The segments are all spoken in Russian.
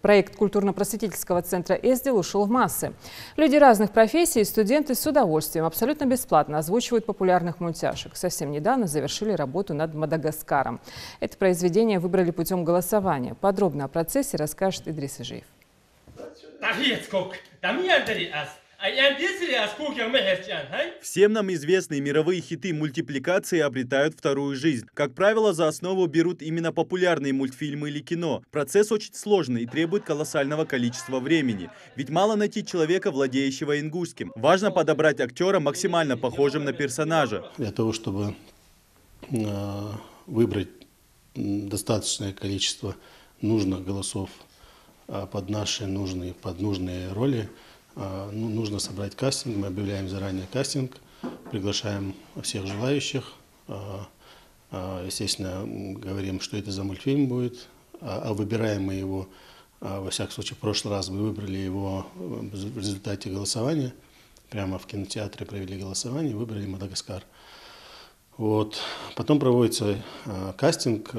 Проект культурно-просветительского центра «Эздил» ушел в массы. Люди разных профессий и студенты с удовольствием, абсолютно бесплатно озвучивают популярных мультяшек. Совсем недавно завершили работу над «Мадагаскаром». Это произведение выбрали путем голосования. Подробно о процессе расскажет Идрис Ижиев. Всем нам известные мировые хиты мультипликации обретают вторую жизнь. Как правило, за основу берут именно популярные мультфильмы или кино. Процесс очень сложный и требует колоссального количества времени. Ведь мало найти человека, владеющего ингушским. Важно подобрать актера, максимально похожим на персонажа. Для того, чтобы выбрать достаточное количество нужных голосов под наши нужные роли, нужно собрать кастинг. Мы объявляем заранее кастинг, приглашаем всех желающих. Естественно, говорим, что это за мультфильм будет. А выбираем мы его, во всяком случае, в прошлый раз мы выбрали его в результате голосования. Прямо в кинотеатре провели голосование и выбрали «Мадагаскар». Вот. Потом проводится кастинг,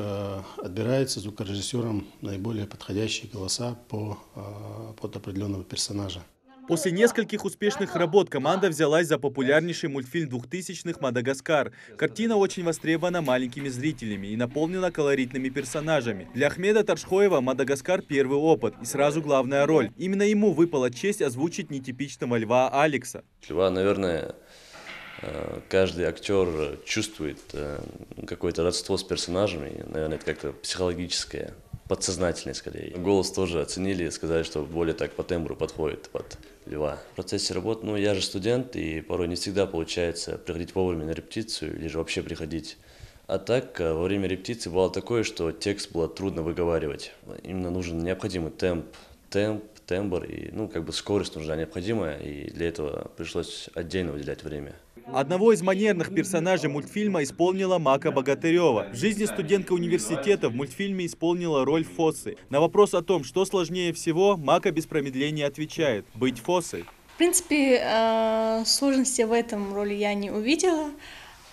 отбирается звукорежиссером наиболее подходящие голоса под определенного персонажа. После нескольких успешных работ команда взялась за популярнейший мультфильм 2000-х «Мадагаскар». Картина очень востребована маленькими зрителями и наполнена колоритными персонажами. Для Ахмеда Таршхоева «Мадагаскар» — первый опыт и сразу главная роль. Именно ему выпала честь озвучить нетипичного льва Алекса. Льва, наверное, каждый актер чувствует какое-то родство с персонажами. Наверное, это как-то психологическое, подсознательное скорее. Голос тоже оценили, сказали, что более так по тембру подходит под льва. В процессе работы, я же студент, и порой не всегда получается приходить вовремя на репетицию или же вообще приходить. А так, во время репетиции бывало такое, что текст было трудно выговаривать. Именно нужен необходимый тембр и скорость нужна необходимая, и для этого пришлось отдельно выделять время. Одного из манерных персонажей мультфильма исполнила Мака Богатырева. В жизни студентка университета в мультфильме исполнила роль Фосы. На вопрос о том, что сложнее всего, Мака без промедления отвечает – быть Фосой. В принципе, сложности в этом роли я не увидела.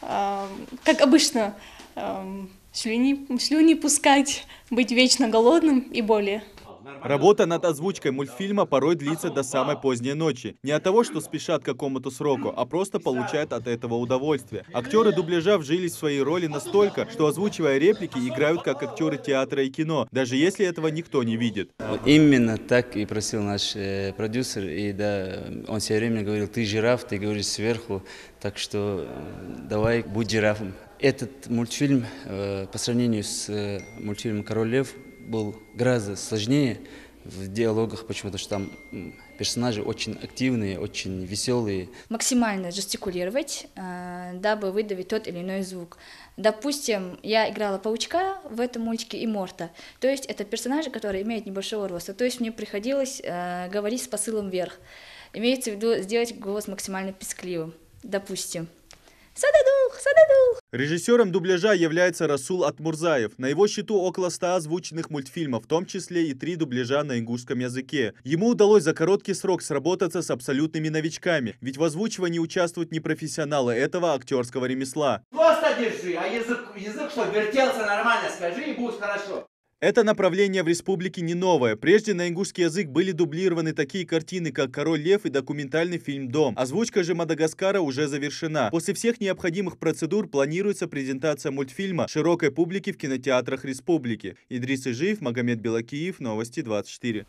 Как обычно, слюни пускать, быть вечно голодным и более. Работа над озвучкой мультфильма порой длится до самой поздней ночи. Не от того, что спешат к какому-то сроку, а просто получают от этого удовольствие. Актеры дубляжа вжились в свои роли настолько, что, озвучивая реплики, играют как актеры театра и кино, даже если этого никто не видит. Именно так и просил наш продюсер, и да, он все время говорил: ты жираф, ты говоришь сверху, так что давай будь жирафом. Этот мультфильм по сравнению с мультфильмом «Король лев» был гораздо сложнее в диалогах, почему-то что там персонажи очень активные, очень веселые. Максимально жестикулировать, дабы выдавить тот или иной звук. Допустим, я играла паучка в этом мультике и Морта, то есть это персонажи, которые имеют небольшого роста, то есть мне приходилось говорить с посылом вверх. Имеется в виду сделать голос максимально пискливым. Допустим. Сададух, сададух. Режиссером дубляжа является Расул Атмурзаев. На его счету около 100 озвученных мультфильмов, в том числе и 3 дубляжа на ингушском языке. Ему удалось за короткий срок сработаться с абсолютными новичками, ведь в озвучивании участвуют непрофессионалы этого актерского ремесла. Просто держи, а язык что, вертелся нормально, скажи, и будет хорошо. Это направление в республике не новое. Прежде на ингушский язык были дублированы такие картины, как «Король лев» и документальный фильм «Дом». Озвучка же «Мадагаскара» уже завершена. После всех необходимых процедур планируется презентация мультфильма широкой публике в кинотеатрах республики. Идрис Ижиев, Магомед Белакиев, Новости 24.